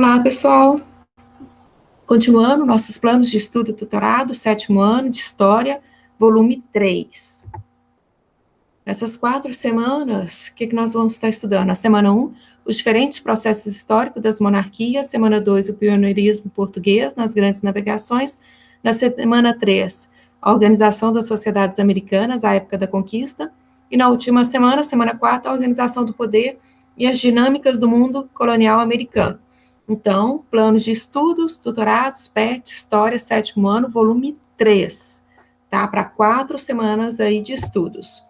Olá, pessoal! Continuando nossos planos de estudo tutorado, 7º ano de História, volume 3. Nessas 4 semanas, o que nós vamos estar estudando? Na semana 1, os diferentes processos históricos das monarquias, semana 2, o pioneirismo português nas grandes navegações, na semana 3, a organização das sociedades americanas, à época da conquista, e na última semana, semana 4, a organização do poder e as dinâmicas do mundo colonial americano. Então, planos de estudos, tutorados, PET, História, 7º ano, volume 3, tá? Para 4 semanas aí de estudos.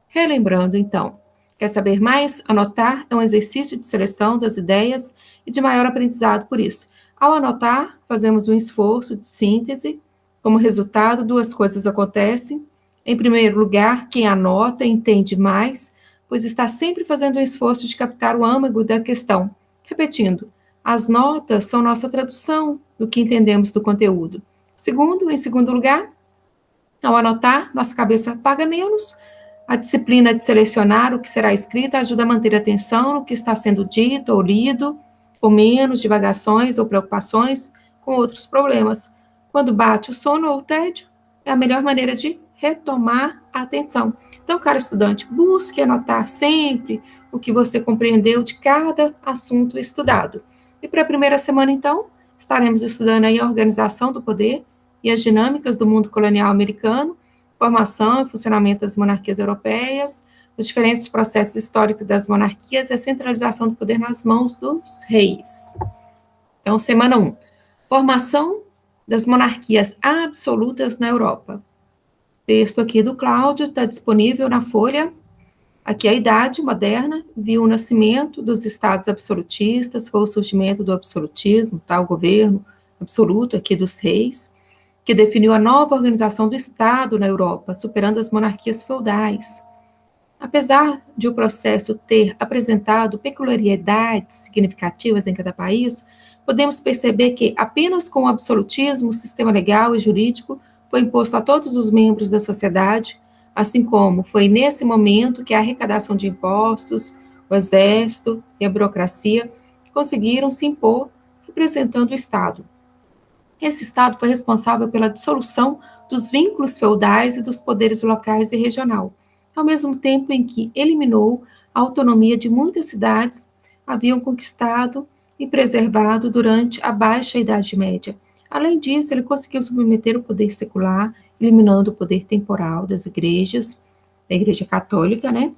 Relembrando, então, quer saber mais? Anotar é um exercício de seleção das ideias e de maior aprendizado por isso. Ao anotar, fazemos um esforço de síntese. Como resultado, 2 coisas acontecem. Em primeiro lugar, quem anota entende mais, pois está sempre fazendo um esforço de captar o âmago da questão. Repetindo, as notas são nossa tradução do que entendemos do conteúdo. Em segundo lugar, ao anotar, nossa cabeça apaga menos. A disciplina de selecionar o que será escrito ajuda a manter a atenção no que está sendo dito ou lido, com menos divagações ou preocupações com outros problemas. Quando bate o sono ou o tédio, é a melhor maneira de retomar a atenção. Então, caro estudante, busque anotar sempre o que você compreendeu de cada assunto estudado. E para a primeira semana, então, estaremos estudando aí a organização do poder e as dinâmicas do mundo colonial americano, formação e funcionamento das monarquias europeias, os diferentes processos históricos das monarquias e a centralização do poder nas mãos dos reis. Então, semana 1. Formação das monarquias absolutas na Europa. Texto aqui do Cláudio, está disponível na folha. Aqui a Idade Moderna viu o nascimento dos estados absolutistas, foi o surgimento do absolutismo, tá? O governo absoluto aqui dos reis, que definiu a nova organização do Estado na Europa, superando as monarquias feudais. Apesar de o processo ter apresentado peculiaridades significativas em cada país, podemos perceber que apenas com o absolutismo, o sistema legal e jurídico foi imposto a todos os membros da sociedade, assim como foi nesse momento que a arrecadação de impostos, o exército e a burocracia conseguiram se impor representando o Estado. Esse Estado foi responsável pela dissolução dos vínculos feudais e dos poderes locais e regional, ao mesmo tempo em que eliminou a autonomia de muitas cidades haviam conquistado e preservado durante a Baixa Idade Média. Além disso, ele conseguiu submeter o poder secular, eliminando o poder temporal das igrejas, da Igreja Católica, né?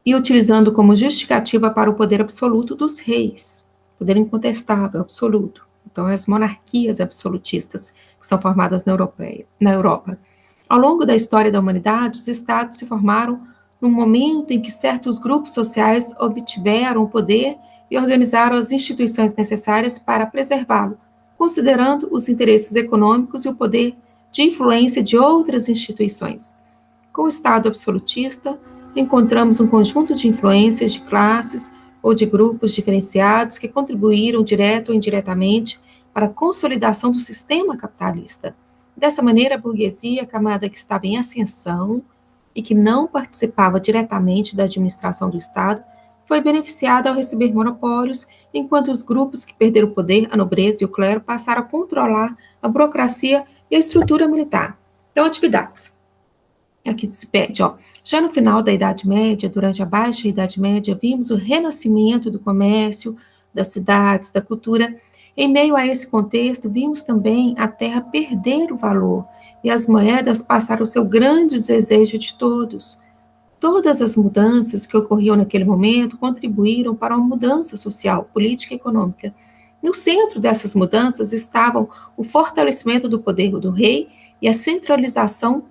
E utilizando como justificativa para o poder absoluto dos reis, poder incontestável, absoluto. Então, as monarquias absolutistas que são formadas na Europa. Ao longo da história da humanidade, os estados se formaram no momento em que certos grupos sociais obtiveram o poder e organizaram as instituições necessárias para preservá-lo, considerando os interesses econômicos e o poder de influência de outras instituições. Com o Estado absolutista, encontramos um conjunto de influências de classes ou de grupos diferenciados que contribuíram direto ou indiretamente para a consolidação do sistema capitalista. Dessa maneira, a burguesia, a camada que estava em ascensão e que não participava diretamente da administração do Estado, foi beneficiada ao receber monopólios, enquanto os grupos que perderam o poder, a nobreza e o clero, passaram a controlar a burocracia e a estrutura militar. Então, atividades. Aqui se pede, já no final da Idade Média, durante a Baixa Idade Média, vimos o renascimento do comércio, das cidades, da cultura. Em meio a esse contexto, vimos também a terra perder o valor e as moedas passar o seu grande desejo de todos. Todas as mudanças que ocorriam naquele momento contribuíram para uma mudança social, política e econômica. No centro dessas mudanças estavam o fortalecimento do poder do rei e a centralização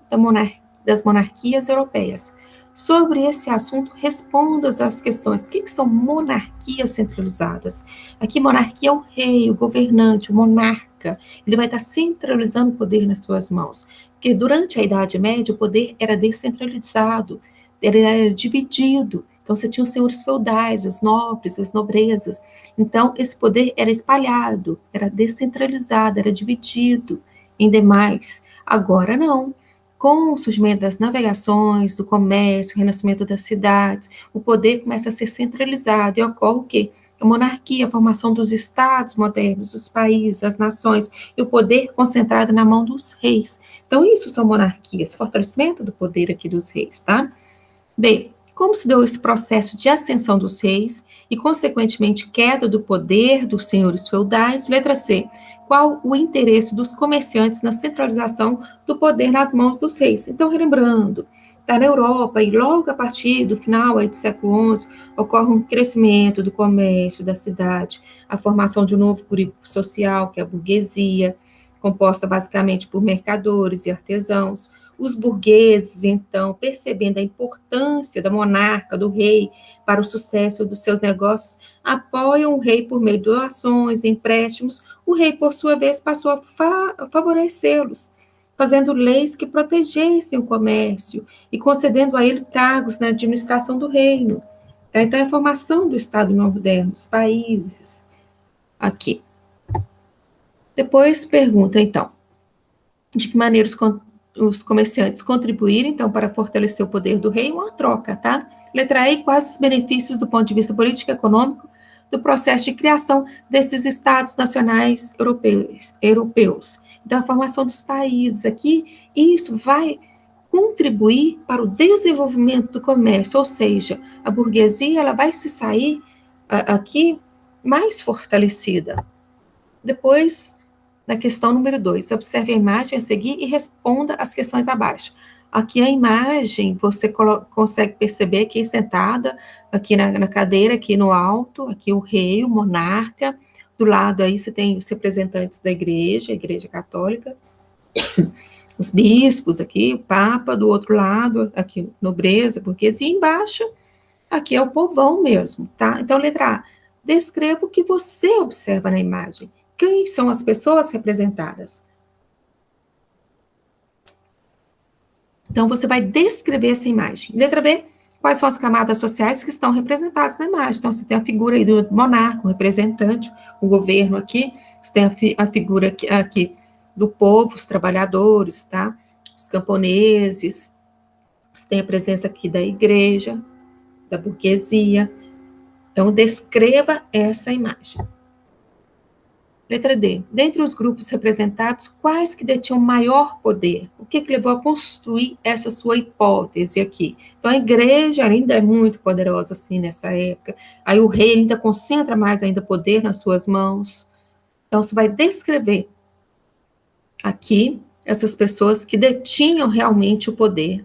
das monarquias europeias. Sobre esse assunto, responda às questões. O que são monarquias centralizadas? Aqui, monarquia é o rei, o governante, o monarca. Ele vai estar centralizando o poder nas suas mãos. Porque durante a Idade Média, o poder era descentralizado, era dividido. Então, você tinha os senhores feudais, os nobres, as nobrezas. Então, esse poder era espalhado, era descentralizado, era dividido em demais. Agora, não. Com o surgimento das navegações, do comércio, o renascimento das cidades, o poder começa a ser centralizado e ocorre o quê? a monarquia, a formação dos estados modernos, os países, as nações, e o poder concentrado na mão dos reis. Então, isso são monarquias, fortalecimento do poder aqui dos reis, tá? Bem, como se deu esse processo de ascensão dos reis e, consequentemente, queda do poder dos senhores feudais? Letra C. Qual o interesse dos comerciantes na centralização do poder nas mãos dos reis? Então, relembrando, está na Europa e logo a partir do final aí do século XI ocorre um crescimento do comércio da cidade, a formação de um novo grupo social, que é a burguesia, composta basicamente por mercadores e artesãos. Os burgueses, então, percebendo a importância da monarca, do rei, para o sucesso dos seus negócios, apoiam o rei por meio de doações, empréstimos. O rei, por sua vez, passou a favorecê-los, fazendo leis que protegessem o comércio e concedendo a ele cargos na administração do reino. Então, é a formação do Estado moderno, os países. Aqui. Depois pergunta, então, de que maneira os comerciantes contribuíram, então, para fortalecer o poder do rei, uma troca, tá? Letra E, quais os benefícios do ponto de vista político e econômico do processo de criação desses estados nacionais europeus. Então, a formação dos países aqui, isso vai contribuir para o desenvolvimento do comércio, ou seja, a burguesia ela vai se sair aqui mais fortalecida. Depois, na questão número 2, observe a imagem a seguir e responda as questões abaixo. Aqui a imagem, você consegue perceber aqui sentada, aqui na cadeira, aqui no alto, aqui o rei, o monarca, do lado aí você tem os representantes da igreja, a igreja católica, os bispos aqui, o papa, do outro lado, aqui nobreza, burguesia, e embaixo, aqui é o povão mesmo, tá? Então, letra A, descreva o que você observa na imagem. Quem são as pessoas representadas? Então, você vai descrever essa imagem. Letra B, quais são as camadas sociais que estão representadas na imagem? Então, você tem a figura aí do monarca, o representante, o governo aqui, você tem a figura aqui do povo, os trabalhadores, tá? Os camponeses, você tem a presença aqui da igreja, da burguesia. Então, descreva essa imagem. Letra D. Dentre os grupos representados, quais que detinham maior poder? O que levou a construir essa sua hipótese aqui? Então, a igreja ainda é muito poderosa, assim, nessa época. Aí o rei ainda concentra mais ainda poder nas suas mãos. Então, você vai descrever aqui essas pessoas que detinham realmente o poder.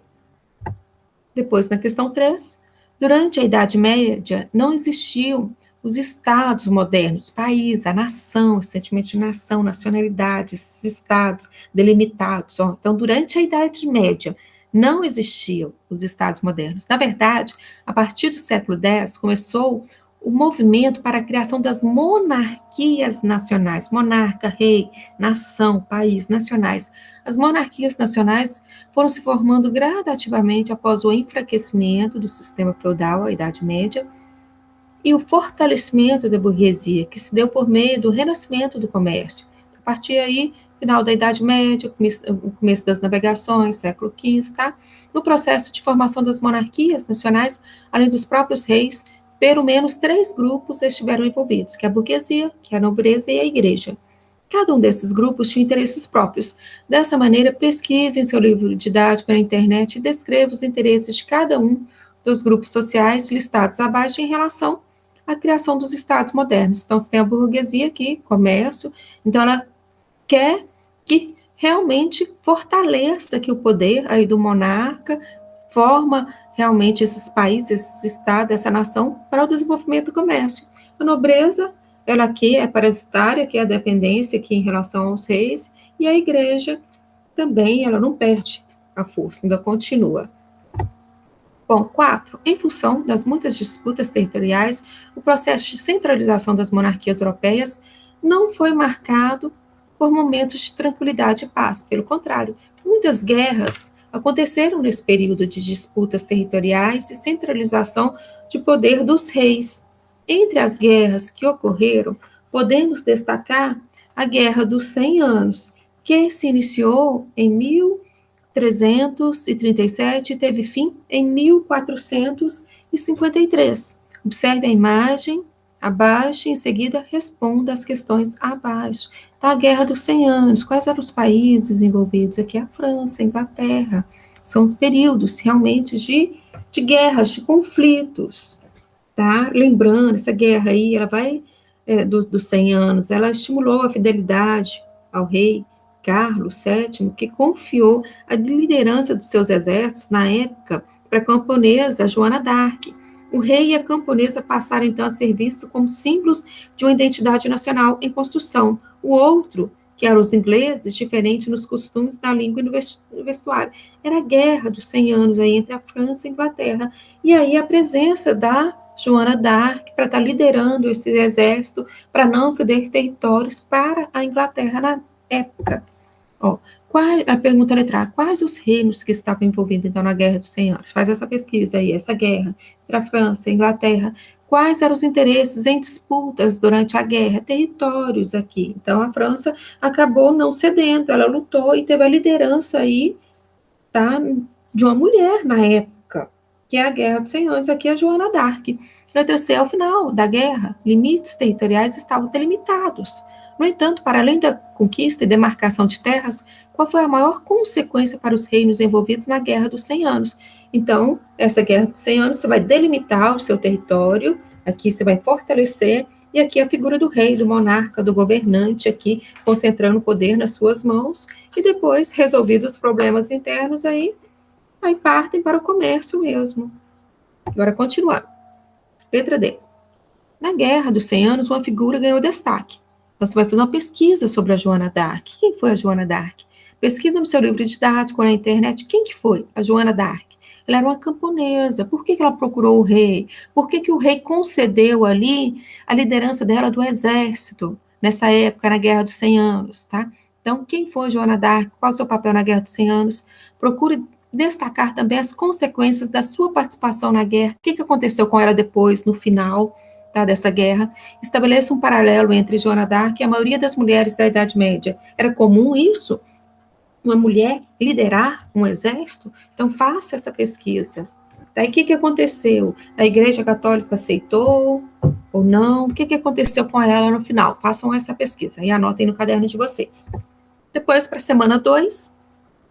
Depois, na questão 3, durante a Idade Média, não existiam os estados modernos, país, a nação, o sentimento de nação, nacionalidade, esses estados delimitados. Ó. Então, durante a Idade Média, não existiam os estados modernos. Na verdade, a partir do século X, começou o movimento para a criação das monarquias nacionais, monarca, rei, nação, país, nacionais. As monarquias nacionais foram se formando gradativamente após o enfraquecimento do sistema feudal, a Idade Média, e o fortalecimento da burguesia, que se deu por meio do renascimento do comércio. A partir aí, final da Idade Média, o começo das navegações, século XV, tá? No processo de formação das monarquias nacionais, além dos próprios reis, pelo menos 3 grupos estiveram envolvidos, que é a burguesia, que é a nobreza e a igreja. Cada um desses grupos tinha interesses próprios. Dessa maneira, pesquise em seu livro didático na internet e descreva os interesses de cada um dos grupos sociais listados abaixo em relação à criação dos estados modernos. Então, você tem a burguesia aqui, comércio, então ela quer que realmente fortaleça aqui o poder aí do monarca, forma realmente esses países, esses estados, essa nação para o desenvolvimento do comércio. A nobreza, ela aqui é parasitária, que é a dependência aqui em relação aos reis, e a igreja também, ela não perde a força, ainda continua. Bom, 4. Em função das muitas disputas territoriais, o processo de centralização das monarquias europeias não foi marcado por momentos de tranquilidade e paz. Pelo contrário, muitas guerras aconteceram nesse período de disputas territoriais e centralização de poder dos reis. Entre as guerras que ocorreram, podemos destacar a Guerra dos 100 Anos, que se iniciou em 1337 e teve fim em 1453. Observe a imagem abaixo, e em seguida responda as questões abaixo. Tá, a Guerra dos 100 Anos, quais eram os países envolvidos aqui? A França, a Inglaterra. São os períodos realmente de guerras, de conflitos, tá? Lembrando, essa guerra aí, ela vai, dos 100 anos, ela estimulou a fidelidade ao rei Carlos VII, que confiou a liderança dos seus exércitos, na época, para a camponesa Joana d'Arc. O rei e a camponesa passaram, então, a ser vistos como símbolos de uma identidade nacional em construção. O outro, que eram os ingleses, diferente nos costumes, na língua e no vestuário. Era a guerra dos 100 anos aí entre a França e a Inglaterra. E aí a presença da Joana d'Arc para estar liderando esse exército para não ceder territórios para a Inglaterra na época. Ó, a pergunta letra A, quais os reinos que estavam envolvidos, então, na Guerra dos 100 Anos? Faz essa pesquisa aí, essa guerra entre a França e a Inglaterra. Quais eram os interesses em disputas durante a guerra? Territórios aqui. Então, a França acabou não cedendo, ela lutou e teve a liderança aí, tá, de uma mulher na época, que é a Guerra dos 100 Anos, aqui é a Joana d'Arc. Letra C, ao final da guerra, limites territoriais estavam delimitados. No entanto, para além da conquista e demarcação de terras, qual foi a maior consequência para os reinos envolvidos na Guerra dos 100 Anos? Então, essa Guerra dos 100 Anos, você vai delimitar o seu território, aqui você vai fortalecer, e aqui a figura do rei, do monarca, do governante, aqui concentrando o poder nas suas mãos, e depois, resolvidos os problemas internos, aí partem para o comércio mesmo. Agora, continuando. Letra D. Na Guerra dos 100 Anos, uma figura ganhou destaque. Então, você vai fazer uma pesquisa sobre a Joana d'Arc. Quem foi a Joana d'Arc? Pesquisa no seu livro didático, na internet. Quem que foi a Joana d'Arc? Ela era uma camponesa. Por que ela procurou o rei? Por que o rei concedeu ali a liderança dela do exército, nessa época, na Guerra dos 100 Anos, tá? Então, quem foi Joana d'Arc? Qual o seu papel na Guerra dos 100 Anos? Procure destacar também as consequências da sua participação na guerra. O que aconteceu com ela depois, no final, tá, dessa guerra? Estabeleça um paralelo entre Joana d'Arc e a maioria das mulheres da Idade Média. Era comum isso? Uma mulher liderar um exército? Então, faça essa pesquisa. Daí, o que aconteceu? A Igreja Católica aceitou ou não? O que aconteceu com ela no final? Façam essa pesquisa e anotem no caderno de vocês. Depois, para a semana 2,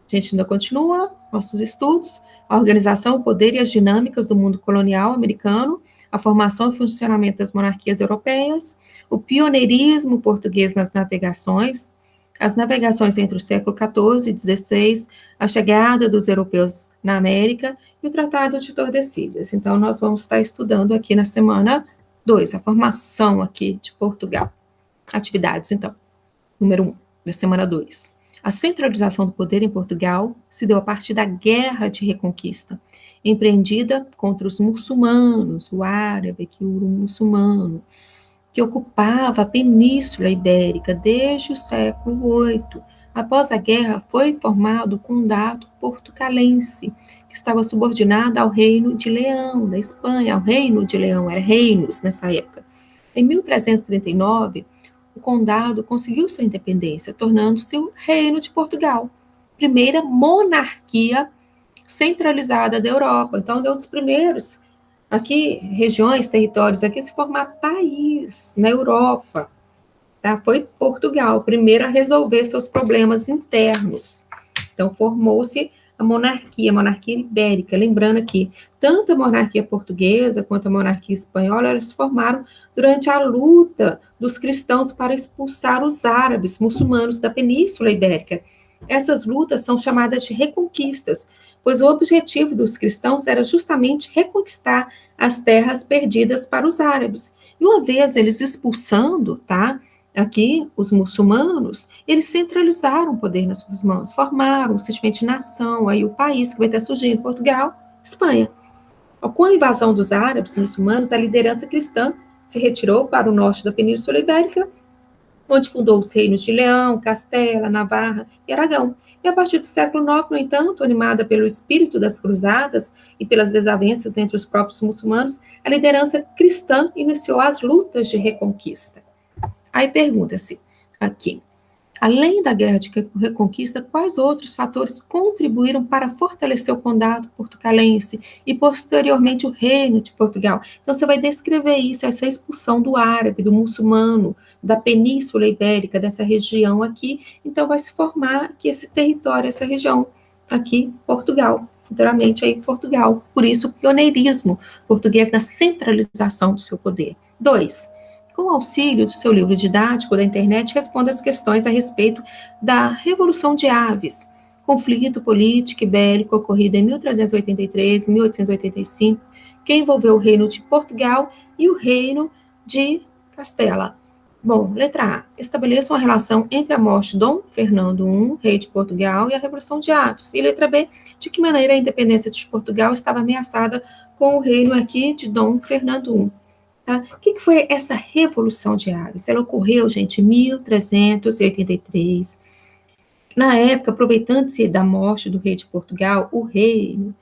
a gente ainda continua nossos estudos, a organização, o poder e as dinâmicas do mundo colonial americano, a formação e funcionamento das monarquias europeias, o pioneirismo português nas navegações, as navegações entre o século XIV e XVI, a chegada dos europeus na América e o Tratado de Tordesilhas. Então, nós vamos estar estudando aqui na semana 2, a formação aqui de Portugal. Atividades, então. Número 1, da semana 2. A centralização do poder em Portugal se deu a partir da Guerra de Reconquista, empreendida contra os muçulmanos, o árabe, que o muçulmano, que ocupava a Península Ibérica desde o século VIII. Após a guerra, foi formado o Condado Portucalense, que estava subordinado ao Reino de Leão, da Espanha, ao Reino de Leão, era reinos nessa época. Em 1339, o condado conseguiu sua independência, tornando-se o Reino de Portugal, primeira monarquia centralizada da Europa. Então, deu um dos primeiros aqui, regiões, territórios, aqui se formar país na Europa. Tá? Foi Portugal, primeiro a resolver seus problemas internos. Então, formou-se a monarquia ibérica. Lembrando aqui, tanto a monarquia portuguesa quanto a monarquia espanhola, elas se formaram durante a luta dos cristãos para expulsar os árabes muçulmanos da Península Ibérica. Essas lutas são chamadas de reconquistas, pois o objetivo dos cristãos era justamente reconquistar as terras perdidas para os árabes. E uma vez eles expulsando, tá, aqui, os muçulmanos, eles centralizaram o poder nas suas mãos, formaram simplesmente nação, aí o país que vai estar surgindo, Portugal, Espanha. Com a invasão dos árabes muçulmanos, a liderança cristã se retirou para o norte da Península Ibérica, onde fundou os reinos de Leão, Castela, Navarra e Aragão. E a partir do século IX, no entanto, animada pelo espírito das cruzadas e pelas desavenças entre os próprios muçulmanos, a liderança cristã iniciou as lutas de reconquista. Aí pergunta-se aqui, Além da Guerra de Reconquista, quais outros fatores contribuíram para fortalecer o condado portucalense e, posteriormente, o Reino de Portugal? Então, você vai descrever isso, essa expulsão do árabe, do muçulmano, da Península Ibérica, dessa região aqui. Então, vai se formar aqui esse território, essa região aqui, Portugal. Futuramente, aí, Portugal. Por isso, o pioneirismo português na centralização do seu poder. 2. Com o auxílio do seu livro didático da internet, responda as questões a respeito da Revolução de Aves, conflito político e bélico ocorrido em 1383 e 1885, que envolveu o Reino de Portugal e o Reino de Castela. Bom, letra A. Estabeleça uma relação entre a morte de Dom Fernando I, rei de Portugal, e a Revolução de Aves. E letra B. De que maneira a independência de Portugal estava ameaçada com o reino aqui de Dom Fernando I. Tá? O que foi essa Revolução de Aves? Ela ocorreu, gente, em 1383. Na época, aproveitando-se da morte do rei de Portugal, o reino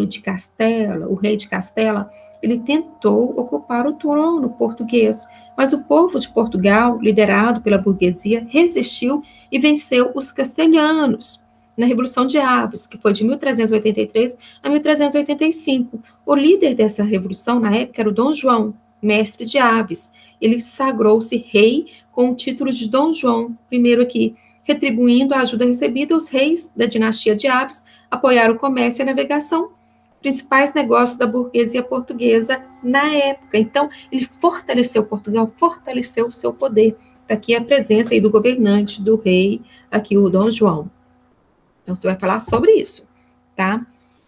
de Castela, o rei de Castela, ele tentou ocupar o trono português, mas o povo de Portugal, liderado pela burguesia, resistiu e venceu os castelhanos na Revolução de Aves, que foi de 1383 a 1385. O líder dessa revolução, na época, era o Dom João, mestre de Aves. Ele sagrou-se rei com o título de Dom João I aqui, retribuindo a ajuda recebida, os reis da dinastia de Aves apoiaram o comércio e a navegação, principais negócios da burguesia portuguesa na época. Então, ele fortaleceu Portugal, fortaleceu o seu poder. Aqui a presença aí do governante, do rei, aqui o Dom João. Então, você vai falar sobre isso, tá?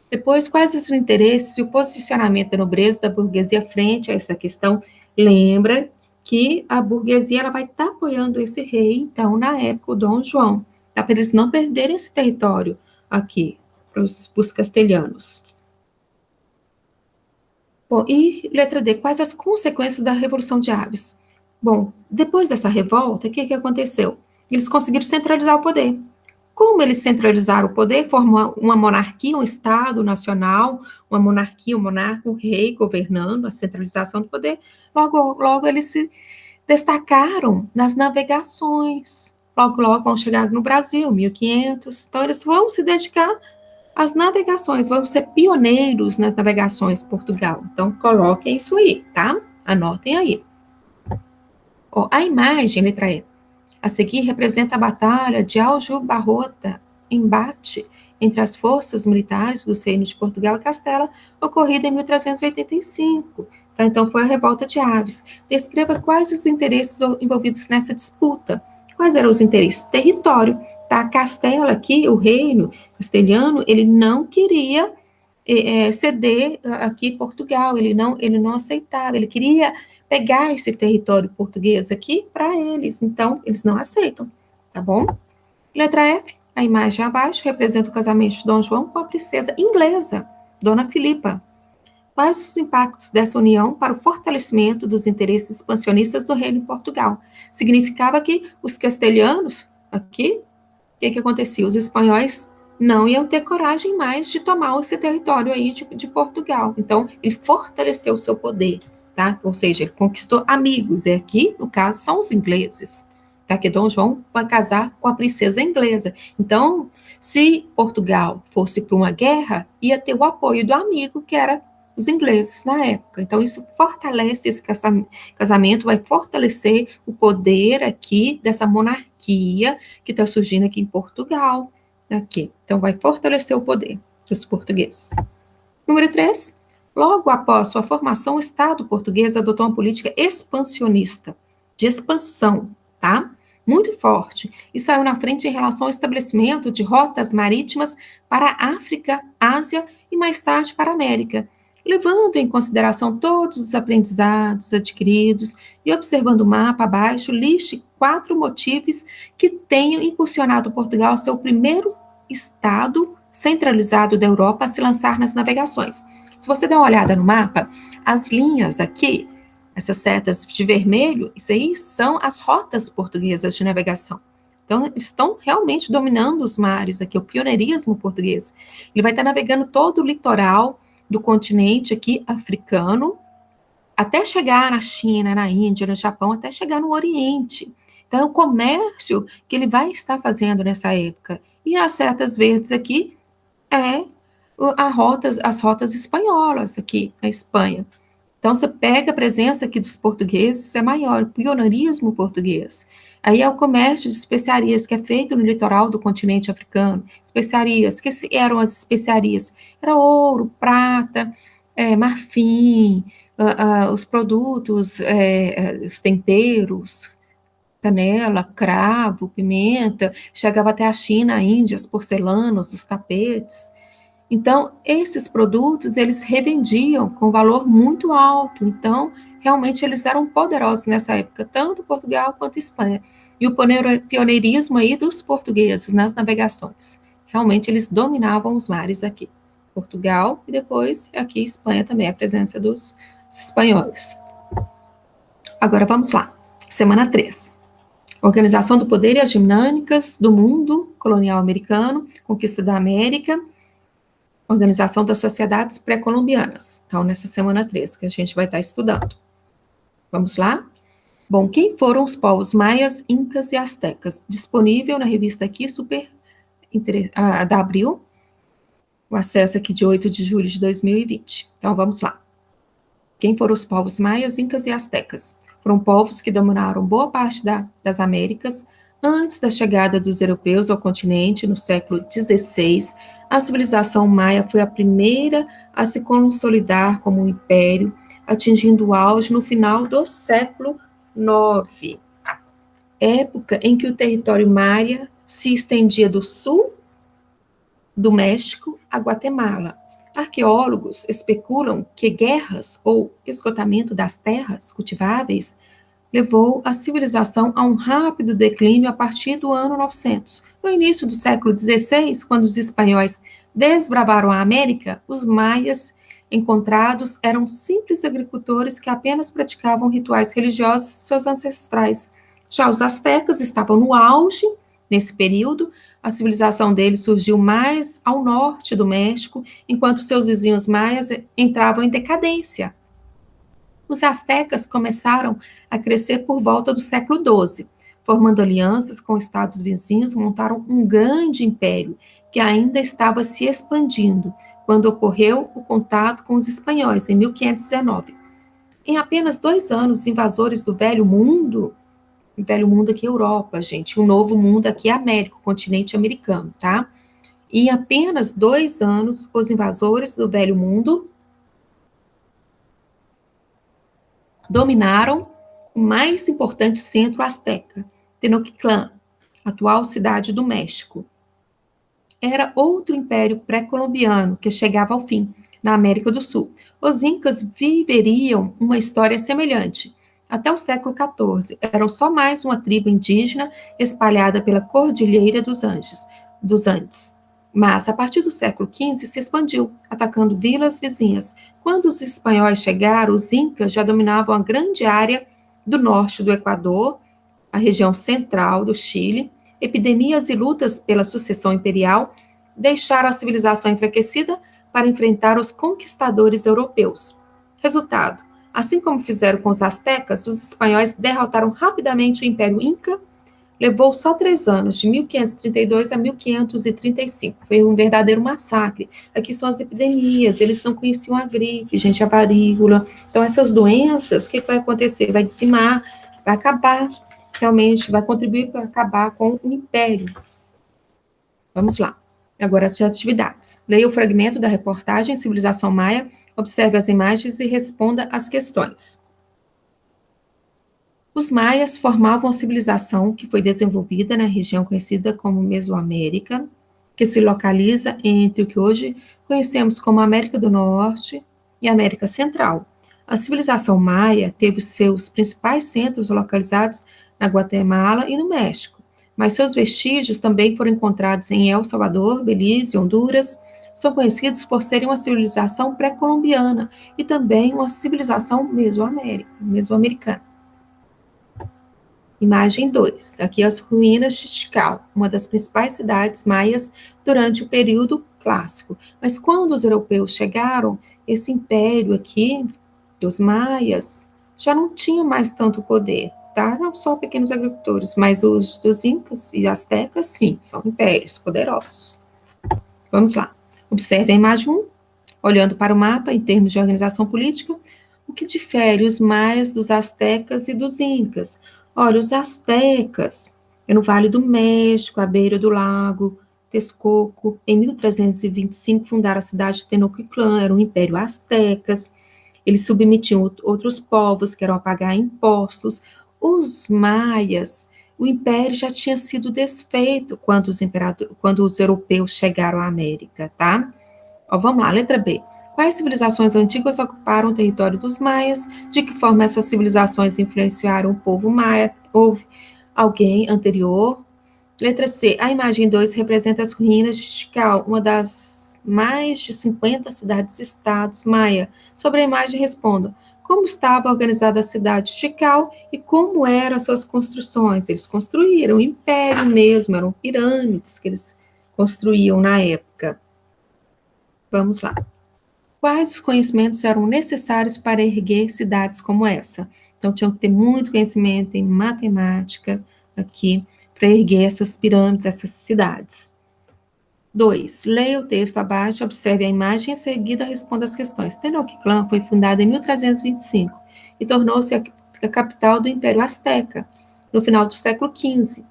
Depois, quais os interesses e o posicionamento da nobreza da burguesia frente a essa questão? Lembra que a burguesia ela vai estar apoiando esse rei, então, na época, o Dom João, tá? Para eles não perderem esse território aqui, para os castelhanos. Bom, e letra D, quais as consequências da Revolução de Aves? Bom, depois dessa revolta, o que aconteceu? Eles conseguiram centralizar o poder. Como eles centralizaram o poder, formou uma monarquia, um Estado nacional, uma monarquia, um monarca, um rei governando, a centralização do poder, logo eles se destacaram nas navegações. Logo vão chegar no Brasil, 1500. Então, eles vão se dedicar às navegações, vão ser pioneiros nas navegações Portugal. Então, coloquem isso aí, tá? Anotem aí. Ó, a imagem, letra E, a seguir representa a Batalha de Aljubarrota, embate entre as forças militares dos reinos de Portugal e Castela, ocorrida em 1385. Tá? Então, foi a Revolta de Aves. Descreva quais os interesses envolvidos nessa disputa. Quais eram os interesses? Território. Tá? Castela aqui, o reino castelhano, ele não queria ceder aqui Portugal, ele não aceitava, ele queria pegar esse território português aqui para eles, então eles não aceitam, tá bom? Letra F, a imagem abaixo representa o casamento de Dom João com a princesa inglesa, Dona Filipa. Quais os impactos dessa união para o fortalecimento dos interesses expansionistas do reino de Portugal? Significava que os castelhanos aqui, o que acontecia? Os espanhóis não iam ter coragem mais de tomar esse território aí de Portugal. Então, ele fortaleceu o seu poder, tá? Ou seja, ele conquistou amigos, e aqui, no caso, são os ingleses, tá? Que Dom João vai casar com a princesa inglesa. Então, se Portugal fosse para uma guerra, ia ter o apoio do amigo, que era os ingleses na época. Então, isso fortalece esse casamento, vai fortalecer o poder aqui dessa monarquia que está surgindo aqui em Portugal. Aqui. Então, vai fortalecer o poder dos portugueses. Número 3. Logo após sua formação, o Estado português adotou uma política expansionista, de expansão, tá? Muito forte, e saiu na frente em relação ao estabelecimento de rotas marítimas para a África, Ásia e mais tarde para a América, levando em consideração todos os aprendizados adquiridos e observando o mapa abaixo, liste 4 motivos que tenham impulsionado Portugal a ser o primeiro estado centralizado da Europa a se lançar nas navegações. Se você der uma olhada no mapa, as linhas aqui, essas setas de vermelho, isso aí são as rotas portuguesas de navegação. Então, eles estão realmente dominando os mares aqui, o pioneirismo português. Ele vai estar navegando todo o litoral do continente aqui africano, até chegar na China, na Índia, no Japão, até chegar no Oriente. Então, é o comércio que ele vai estar fazendo nessa época. E as setas verdes aqui é as rotas espanholas aqui na Espanha. Então, você pega a presença aqui dos portugueses, é maior, o pioneirismo português. Aí é o comércio de especiarias que é feito no litoral do continente africano. Especiarias, que eram as especiarias? Era ouro, prata, marfim, os produtos, os temperos, canela, cravo, pimenta, chegava até a China, a Índia, as porcelanas, os tapetes. Então, esses produtos, eles revendiam com valor muito alto. Então, realmente, eles eram poderosos nessa época, tanto Portugal quanto Espanha. E o pioneirismo aí dos portugueses nas navegações. Realmente, eles dominavam os mares aqui. Portugal e depois aqui Espanha também, a presença dos espanhóis. Agora, vamos lá. Semana 3. Organização do poder e as dinâmicas do mundo colonial americano, conquista da América, Organização das Sociedades Pré-Colombianas. Então, nessa semana 3, que a gente vai estar estudando. Vamos lá? Bom, quem foram os povos maias, incas e astecas? Disponível na revista aqui, da Abril, o acesso aqui de 8 de julho de 2020. Então, vamos lá. Quem foram os povos maias, incas e astecas? Foram povos que dominaram boa parte das Américas. Antes da chegada dos europeus ao continente, no século XVI, a civilização maia foi a primeira a se consolidar como um império, atingindo o auge no final do século IX, época em que o território maia se estendia do sul do México a Guatemala. Arqueólogos especulam que guerras ou esgotamento das terras cultiváveis levou a civilização a um rápido declínio a partir do ano 900. No início do século XVI, quando os espanhóis desbravaram a América, os maias encontrados eram simples agricultores que apenas praticavam rituais religiosos de seus ancestrais. Já os astecas estavam no auge nesse período. A civilização deles surgiu mais ao norte do México, enquanto seus vizinhos maias entravam em decadência. Os astecas começaram a crescer por volta do século XII. Formando alianças com estados vizinhos, montaram um grande império que ainda estava se expandindo quando ocorreu o contato com os espanhóis, em 1519. Em apenas 2 anos, os invasores do Velho Mundo aqui é Europa, gente, o Novo Mundo aqui é América, o continente americano, tá? Em apenas 2 anos, os invasores do Velho Mundo dominaram o mais importante centro asteca, Tenochtitlan, atual cidade do México. Era outro império pré-colombiano que chegava ao fim, na América do Sul. Os incas viveriam uma história semelhante. Até o século XIV, eram só mais uma tribo indígena espalhada pela Cordilheira dos Andes. Mas, a partir do século XV, se expandiu, atacando vilas vizinhas. Quando os espanhóis chegaram, os incas já dominavam a grande área do norte do Equador, a região central do Chile. Epidemias e lutas pela sucessão imperial deixaram a civilização enfraquecida para enfrentar os conquistadores europeus. Resultado: assim como fizeram com os astecas, os espanhóis derrotaram rapidamente o Império Inca. Levou só 3 anos, de 1532 a 1535. Foi um verdadeiro massacre. Aqui são as epidemias, eles não conheciam a gripe, gente, a varíola. Então, essas doenças, o que vai acontecer? Vai dizimar, vai acabar, realmente, vai contribuir para acabar com o império. Vamos lá. Agora, as atividades. Leia o fragmento da reportagem Civilização Maia, observe as imagens e responda as questões. Os maias formavam a civilização que foi desenvolvida na região conhecida como Mesoamérica, que se localiza entre o que hoje conhecemos como América do Norte e América Central. A civilização maia teve seus principais centros localizados na Guatemala e no México, mas seus vestígios também foram encontrados em El Salvador, Belize e Honduras. São conhecidos por serem uma civilização pré-colombiana e também uma civilização mesoamericana. Imagem 2. Aqui as ruínas de Tikal, uma das principais cidades maias durante o período clássico. Mas quando os europeus chegaram, esse império aqui, dos maias, já não tinha mais tanto poder, tá? Não só pequenos agricultores, mas os dos incas e astecas, sim, são impérios poderosos. Vamos lá. Observe a imagem 1. Olhando para o mapa, em termos de organização política, o que difere os maias dos astecas e dos incas? Olha, os astecas é no Vale do México, à beira do lago Texcoco. Em 1325, fundaram a cidade de Tenochtitlan, era um império astecas. Eles submetiam outros povos, que eram a pagar impostos. Os maias, o império já tinha sido desfeito quando os europeus chegaram à América, tá? Ó, vamos lá, letra B. Quais civilizações antigas ocuparam o território dos maias? De que forma essas civilizações influenciaram o povo maia? Houve alguém anterior? Letra C. A imagem 2 representa as ruínas de Tikal, uma das mais de 50 cidades-estados maia. Sobre a imagem, responda: como estava organizada a cidade de Tikal e como eram as suas construções? Eles construíram um império mesmo, eram pirâmides que eles construíam na época. Vamos lá. Quais os conhecimentos eram necessários para erguer cidades como essa? Então, tinham que ter muito conhecimento em matemática aqui, para erguer essas pirâmides, essas cidades. 2. Leia o texto abaixo, observe a imagem e em seguida responda as questões. Tenochtitlan foi fundada em 1325 e tornou-se a capital do Império Azteca, no final do século XV.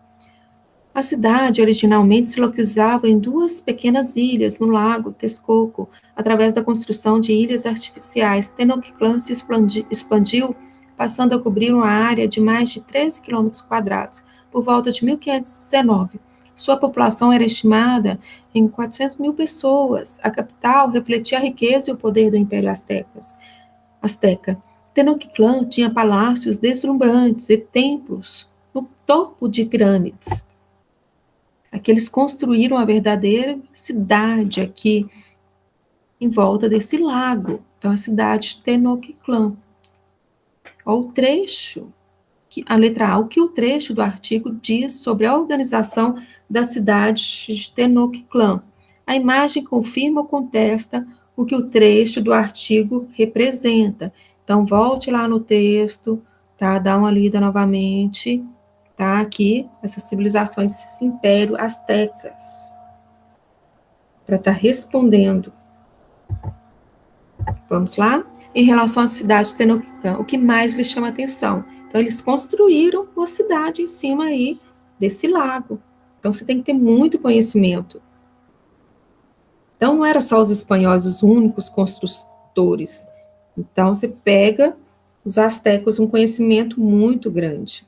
A cidade originalmente se localizava em duas pequenas ilhas no lago Texcoco. Através da construção de ilhas artificiais, Tenochtitlan se expandiu, passando a cobrir uma área de mais de 13 quilômetros quadrados, por volta de 1519. Sua população era estimada em 400 mil pessoas. A capital refletia a riqueza e o poder do Império Azteca. Tenochtitlan tinha palácios deslumbrantes e templos no topo de pirâmides. Aqui eles construíram a verdadeira cidade aqui em volta desse lago. Então, a cidade de Tenochtitlan. O trecho, a letra A, o que o trecho do artigo diz sobre a organização da cidade de Tenochtitlan? A imagem confirma ou contesta o que o trecho do artigo representa. Então, volte lá no texto, tá? Dá uma lida novamente. Tá aqui, essas civilizações, esse império astecas, para estar respondendo. Vamos lá? Em relação à cidade de Tenochtitlan, o que mais lhe chama atenção? Então, eles construíram uma cidade em cima aí desse lago. Então, você tem que ter muito conhecimento. Então, não era só os espanhóis os únicos construtores. Então, você pega os astecas, um conhecimento muito grande.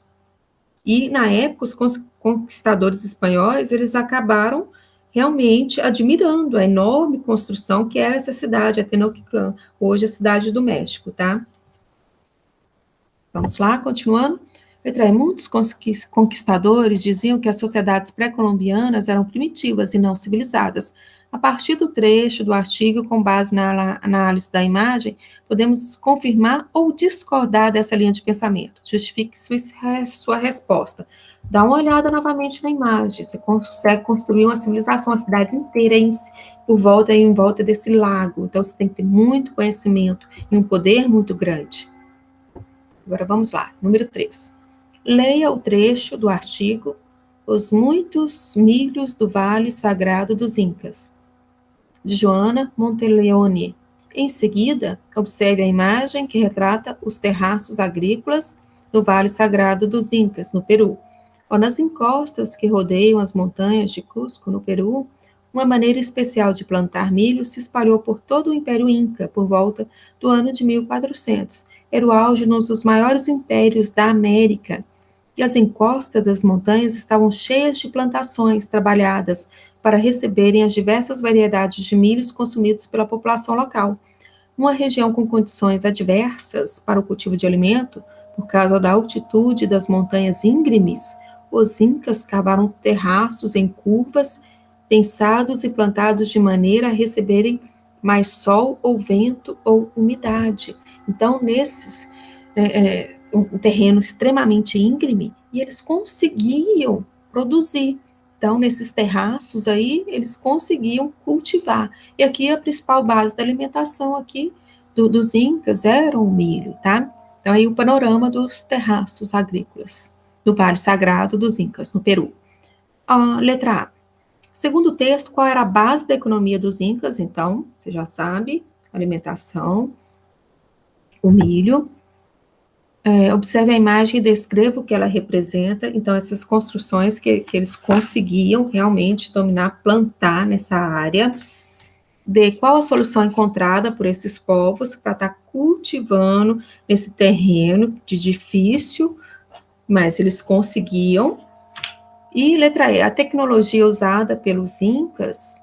E, na época, os conquistadores espanhóis, eles acabaram realmente admirando a enorme construção que era essa cidade, a Tenochtitlan, hoje a cidade do México, tá? Vamos lá, continuando. Muitos conquistadores diziam que as sociedades pré-colombianas eram primitivas e não civilizadas. A partir do trecho do artigo, com base na análise da imagem, podemos confirmar ou discordar dessa linha de pensamento. Justifique sua resposta. Dá uma olhada novamente na imagem. Você consegue construir uma civilização, uma cidade inteira em volta desse lago. Então, você tem que ter muito conhecimento e um poder muito grande. Agora, vamos lá. Número 3. Leia o trecho do artigo Os Muitos Milhos do Vale Sagrado dos Incas, de Joana Monteleone. Em seguida, observe a imagem que retrata os terraços agrícolas no Vale Sagrado dos Incas, no Peru. Nas encostas que rodeiam as montanhas de Cusco, no Peru, uma maneira especial de plantar milho se espalhou por todo o Império Inca por volta do ano de 1400. Era o auge de um dos maiores impérios da América. E as encostas das montanhas estavam cheias de plantações trabalhadas para receberem as diversas variedades de milhos consumidos pela população local. Uma região com condições adversas para o cultivo de alimento, por causa da altitude das montanhas íngremes, os incas cavaram terraços em curvas, pensados e plantados de maneira a receberem mais sol ou vento ou umidade. Então, nesses um terreno extremamente íngreme, e eles conseguiam produzir. Então, nesses terraços aí, eles conseguiam cultivar. E aqui a principal base da alimentação aqui dos incas era o milho, tá? Então, aí o panorama dos terraços agrícolas do Vale Sagrado dos Incas, no Peru. Letra A. Segundo o texto, qual era a base da economia dos Incas? Então, você já sabe, alimentação, o milho. Observe a imagem e descreva o que ela representa. Então, essas construções que eles conseguiam realmente dominar, plantar nessa área. D, qual a solução encontrada por esses povos para estar cultivando nesse terreno de difícil, mas eles conseguiam. E letra E, a tecnologia usada pelos Incas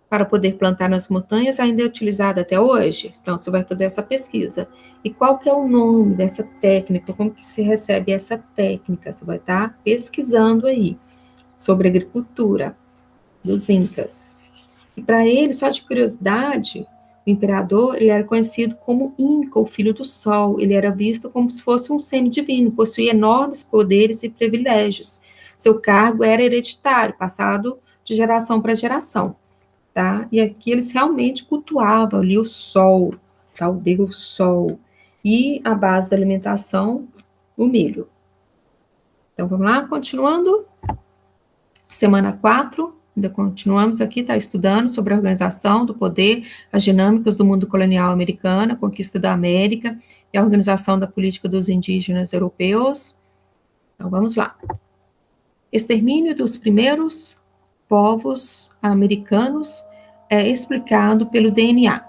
para poder plantar nas montanhas ainda é utilizada até hoje? Então, você vai fazer essa pesquisa. E qual que é o nome dessa técnica? Como que se recebe essa técnica? Você vai estar pesquisando aí sobre a agricultura dos Incas. E para ele, só de curiosidade, o imperador, ele era conhecido como Inca, o filho do sol. Ele era visto como se fosse um semidivino, possuía enormes poderes e privilégios. Seu cargo era hereditário, passado de geração para geração. Tá? E aqui eles realmente cultuavam ali o sol, tá? O deus sol. E a base da alimentação, o milho. Então, vamos lá, continuando. Semana 4, ainda continuamos aqui, tá? Estudando sobre a organização do poder, as dinâmicas do mundo colonial americano, a conquista da América e a organização da política dos indígenas europeus. Então, vamos lá. Extermínio dos primeiros povos americanos é explicado pelo DNA.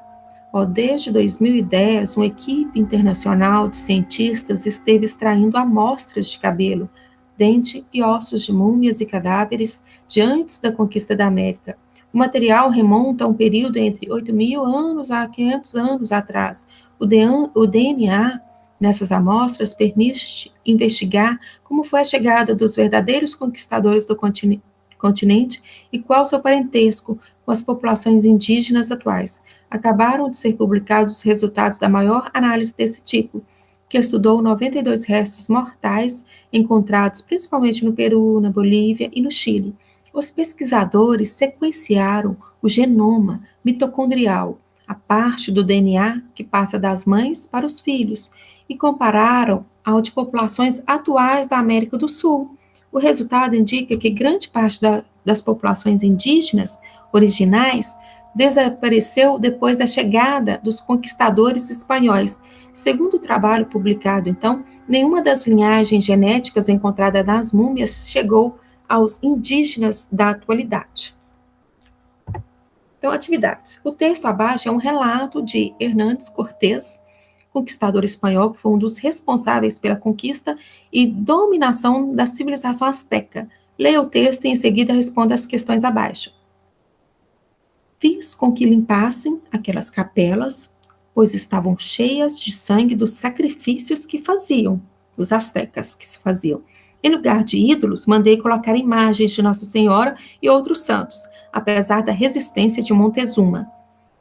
Desde 2010, uma equipe internacional de cientistas esteve extraindo amostras de cabelo, dente e ossos de múmias e cadáveres de antes da conquista da América. O material remonta a um período entre 8.000 anos a 500 anos atrás. O DNA nessas amostras permite investigar como foi a chegada dos verdadeiros conquistadores do continente e qual seu parentesco com as populações indígenas atuais. Acabaram de ser publicados os resultados da maior análise desse tipo, que estudou 92 restos mortais encontrados principalmente no Peru, na Bolívia e no Chile. Os pesquisadores sequenciaram o genoma mitocondrial, a parte do DNA que passa das mães para os filhos, e compararam ao de populações atuais da América do Sul. O resultado indica que grande parte das populações indígenas originais desapareceu depois da chegada dos conquistadores espanhóis. Segundo o trabalho publicado, então, nenhuma das linhagens genéticas encontradas nas múmias chegou aos indígenas da atualidade. Então, atividades. O texto abaixo é um relato de Hernández Cortés, conquistador espanhol, que foi um dos responsáveis pela conquista e dominação da civilização asteca. Leia o texto e em seguida responda as questões abaixo. Fiz com que limpassem aquelas capelas, pois estavam cheias de sangue dos sacrifícios que faziam, os astecas que se faziam. Em lugar de ídolos, mandei colocar imagens de Nossa Senhora e outros santos, apesar da resistência de Montezuma.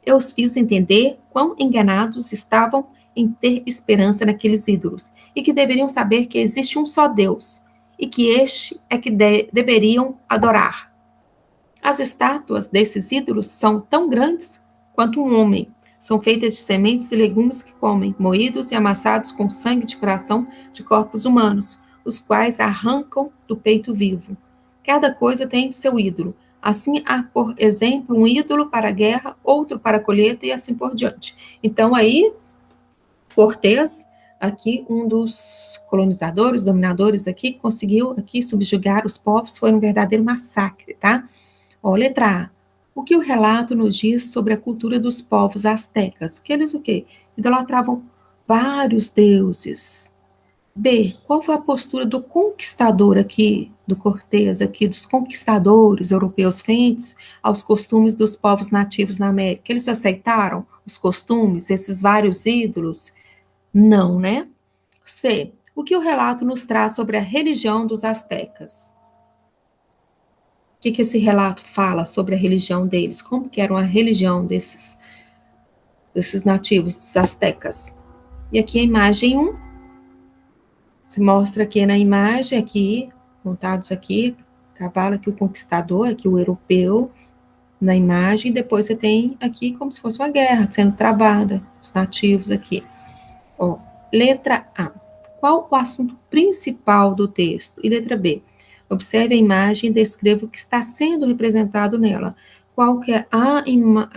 Eu os fiz entender quão enganados estavam em ter esperança naqueles ídolos, e que deveriam saber que existe um só Deus, e que este é que deveriam adorar. As estátuas desses ídolos são tão grandes quanto um homem. São feitas de sementes e legumes que comem, moídos e amassados com sangue de coração de corpos humanos, os quais arrancam do peito vivo. Cada coisa tem seu ídolo. Assim há, por exemplo, um ídolo para a guerra, outro para a colheita e assim por diante. Então, aí, Cortés, aqui, um dos colonizadores, dominadores aqui, conseguiu aqui subjugar os povos, foi um verdadeiro massacre, tá? Letra A. O que o relato nos diz sobre a cultura dos povos astecas? Que eles o quê? Idolatravam vários deuses. B. Qual foi a postura do conquistador aqui, do Cortés aqui, dos conquistadores europeus frente aos costumes dos povos nativos na América? Eles aceitaram os costumes, esses vários ídolos? Não, né? C. O que o relato nos traz sobre a religião dos astecas? O que esse relato fala sobre a religião deles? Como que era a religião desses nativos, dos astecas? E aqui a imagem 1, se mostra aqui na imagem, aqui, montados aqui, cavalo aqui o conquistador, aqui o europeu, na imagem, e depois você tem aqui como se fosse uma guerra sendo travada, os nativos aqui. Letra A. Qual o assunto principal do texto? E letra B. Observe a imagem e descreva o que está sendo representado nela. Qual que é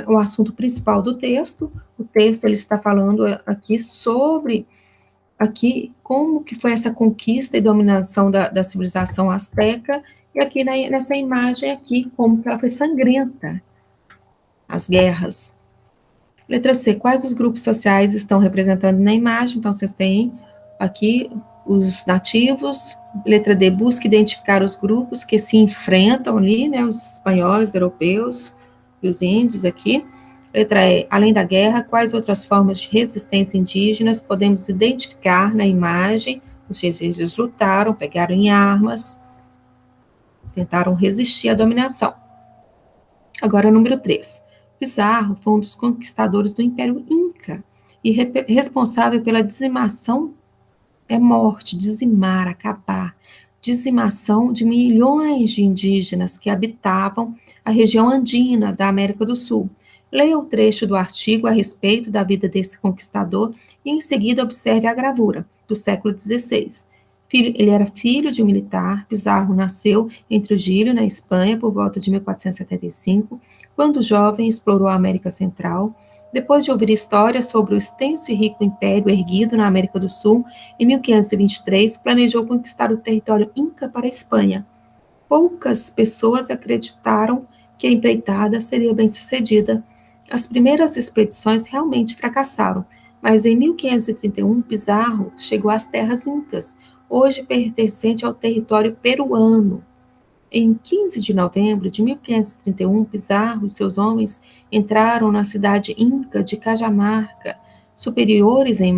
o assunto principal do texto? O texto ele está falando aqui sobre como que foi essa conquista e dominação da civilização asteca, e aqui nessa imagem aqui, como que ela foi sangrenta, as guerras. Letra C, quais os grupos sociais estão representando na imagem? Então, vocês têm aqui os nativos. Letra D, busque identificar os grupos que se enfrentam ali, né, os espanhóis, europeus e os índios aqui. Letra E, além da guerra, quais outras formas de resistência indígenas podemos identificar na imagem? Ou seja, eles lutaram, pegaram em armas, tentaram resistir à dominação. Agora, número 3. Pizarro foi um dos conquistadores do Império Inca e responsável pela dizimação, morte, dizimar, acabar, dizimação de milhões de indígenas que habitavam a região andina da América do Sul. Leia o trecho do artigo a respeito da vida desse conquistador e, em seguida, observe a gravura, do século XVI. Ele era filho de um militar. Pizarro nasceu em Trujillo, na Espanha, por volta de 1475. Quando jovem, explorou a América Central. Depois de ouvir histórias sobre o extenso e rico império erguido na América do Sul, em 1523, planejou conquistar o território Inca para a Espanha. Poucas pessoas acreditaram que a empreitada seria bem-sucedida. As primeiras expedições realmente fracassaram, mas em 1531, Pizarro chegou às terras incas, hoje pertencente ao território peruano. Em 15 de novembro de 1531, Pizarro e seus homens entraram na cidade inca de Cajamarca. Superiores em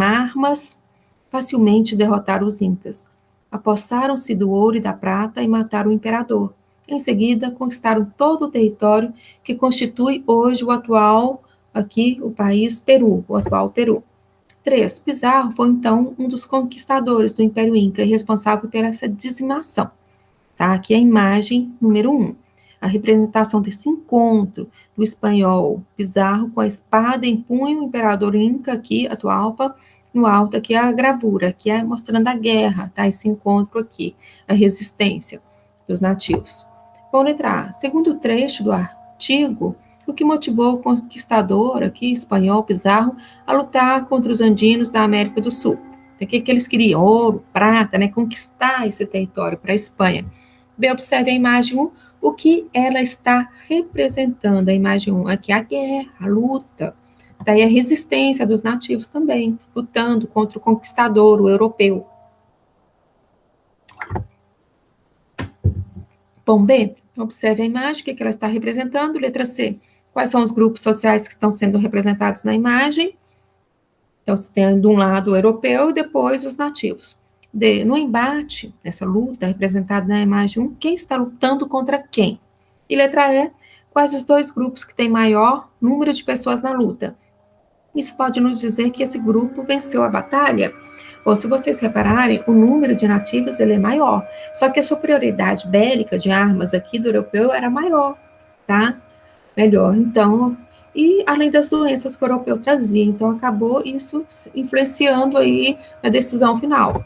armas, facilmente derrotaram os incas. Apossaram-se do ouro e da prata e mataram o imperador. Em seguida, conquistaram todo o território que constitui hoje o atual, o país Peru, o atual Peru. 3. Pizarro foi, então, um dos conquistadores do Império Inca e responsável por essa dizimação. Tá? Aqui é a imagem número 1. A representação desse encontro do espanhol Pizarro com a espada em punho, o imperador Inca aqui, Atahualpa, no alto aqui a gravura, que é mostrando a guerra, tá? Esse encontro aqui, a resistência dos nativos. Bom, letra A. Segundo o trecho do artigo, o que motivou o conquistador aqui, espanhol Pizarro, a lutar contra os andinos da América do Sul. O que eles queriam? Ouro, prata, né? Conquistar esse território para a Espanha. B, observe a imagem 1, o que ela está representando. A imagem 1 aqui é a guerra, a luta. Daí a resistência dos nativos também, lutando contra o conquistador, o europeu. Bom, B, observe a imagem, o que ela está representando. Letra C, quais são os grupos sociais que estão sendo representados na imagem? Então, você tem de um lado o europeu e depois os nativos. D, no embate, nessa luta representada na imagem 1, quem está lutando contra quem? E letra E, quais os dois grupos que têm maior número de pessoas na luta? Isso pode nos dizer que esse grupo venceu a batalha? Ou, se vocês repararem, o número de nativos ele é maior, só que a superioridade bélica de armas aqui do europeu era maior, tá? Melhor, então, e além das doenças que o europeu trazia, então acabou isso influenciando aí a decisão final,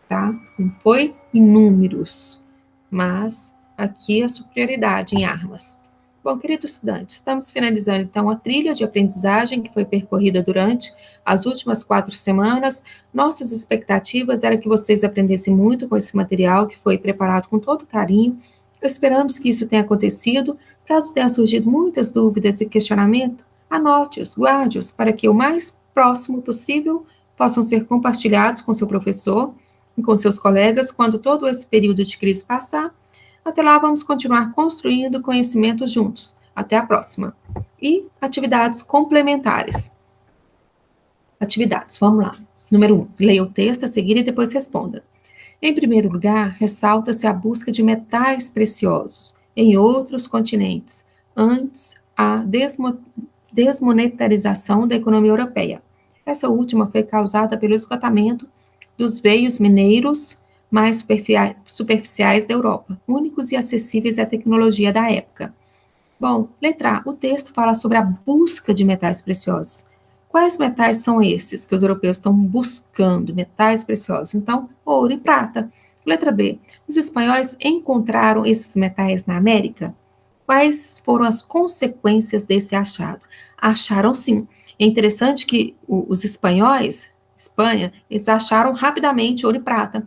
tá? Não foi em números, mas aqui a superioridade em armas. Bom, querido estudante, estamos finalizando então a trilha de aprendizagem que foi percorrida durante as últimas 4 semanas. Nossas expectativas eram que vocês aprendessem muito com esse material que foi preparado com todo carinho. Esperamos que isso tenha acontecido. Caso tenha surgido muitas dúvidas e questionamento, anote-os, guarde-os para que o mais próximo possível possam ser compartilhados com seu professor e com seus colegas quando todo esse período de crise passar. Até lá, vamos continuar construindo conhecimento juntos. Até a próxima. E atividades complementares. Atividades, vamos lá. Número 1, leia o texto a seguir e depois responda. Em primeiro lugar, ressalta-se a busca de metais preciosos em outros continentes, antes a desmonetarização da economia europeia. Essa última foi causada pelo esgotamento dos veios mineiros mais superficiais da Europa, únicos e acessíveis à tecnologia da época. Bom, letra A, o texto fala sobre a busca de metais preciosos. Quais metais são esses que os europeus estão buscando? Metais preciosos. Então, ouro e prata. Letra B. Os espanhóis encontraram esses metais na América? Quais foram as consequências desse achado? Acharam sim. É interessante que os espanhóis, Espanha, eles acharam rapidamente ouro e prata.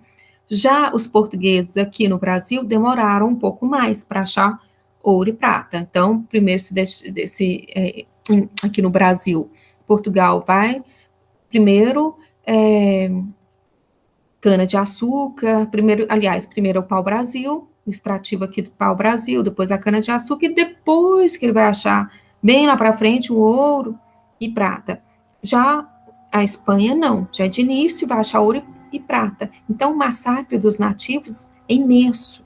Já os portugueses aqui no Brasil demoraram um pouco mais para achar ouro e prata. Então, primeiro, aqui no Brasil, Portugal vai primeiro cana-de-açúcar, primeiro o pau-brasil, o extrativo aqui do pau-brasil, depois a cana-de-açúcar, e depois que ele vai achar, bem lá para frente, o ouro e prata. Já a Espanha, não, já de início vai achar ouro e prata. Então, o massacre dos nativos é imenso.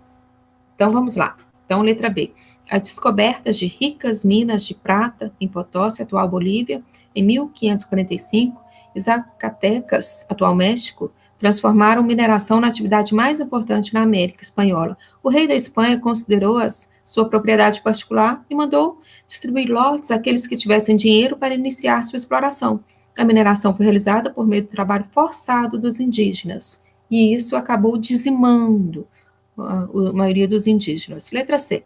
Então, vamos lá. Então, letra B. A descoberta de ricas minas de prata em Potosí, atual Bolívia, em 1545, e Zacatecas, atual México, transformaram mineração na atividade mais importante na América Espanhola. O rei da Espanha considerou-as sua propriedade particular e mandou distribuir lotes àqueles que tivessem dinheiro para iniciar sua exploração. A mineração foi realizada por meio do trabalho forçado dos indígenas, e isso acabou dizimando a maioria dos indígenas. Letra C.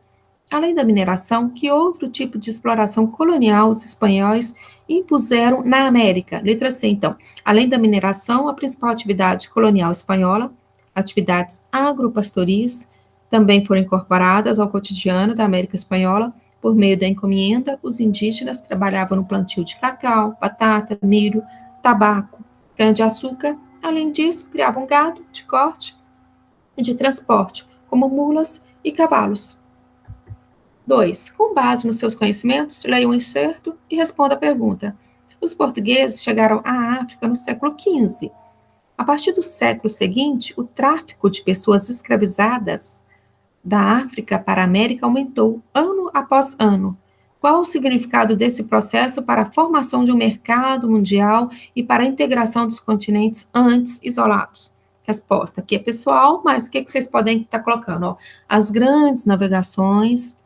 Além da mineração, que outro tipo de exploração colonial os espanhóis impuseram na América? Letra C, então. Além da mineração, a principal atividade colonial espanhola, atividades agropastoris, também foram incorporadas ao cotidiano da América Espanhola. Por meio da encomenda, os indígenas trabalhavam no plantio de cacau, batata, milho, tabaco, cana-de-açúcar. Além disso, criavam gado de corte e de transporte, como mulas e cavalos. 2. Com base nos seus conhecimentos, leia um excerto e responda a pergunta. Os portugueses chegaram à África no século XV. A partir do século seguinte, o tráfico de pessoas escravizadas da África para a América aumentou ano após ano. Qual o significado desse processo para a formação de um mercado mundial e para a integração dos continentes antes isolados? Resposta aqui é pessoal, mas o que vocês podem estar colocando? As grandes navegações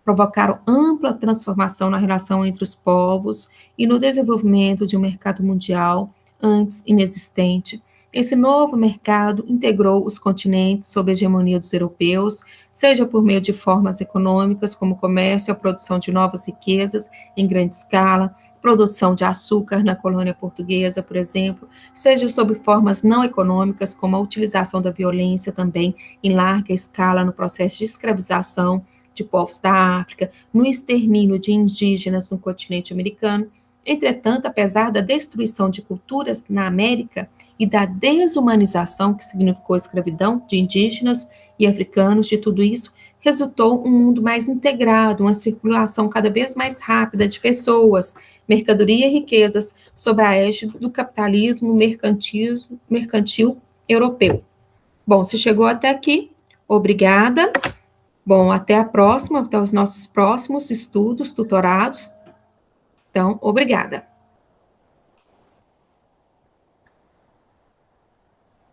provocaram ampla transformação na relação entre os povos e no desenvolvimento de um mercado mundial antes inexistente. Esse novo mercado integrou os continentes sob a hegemonia dos europeus, seja por meio de formas econômicas, como o comércio, a produção de novas riquezas em grande escala, produção de açúcar na colônia portuguesa, por exemplo, seja sob formas não econômicas, como a utilização da violência também em larga escala no processo de escravização de povos da África, no extermínio de indígenas no continente americano. Entretanto, apesar da destruição de culturas na América e da desumanização que significou a escravidão de indígenas e africanos, de tudo isso, resultou um mundo mais integrado, uma circulação cada vez mais rápida de pessoas, mercadoria e riquezas sob a égide do capitalismo mercantil europeu. Bom, se chegou até aqui, obrigada. Bom, até a próxima, até os nossos próximos estudos, tutorados. Então, obrigada.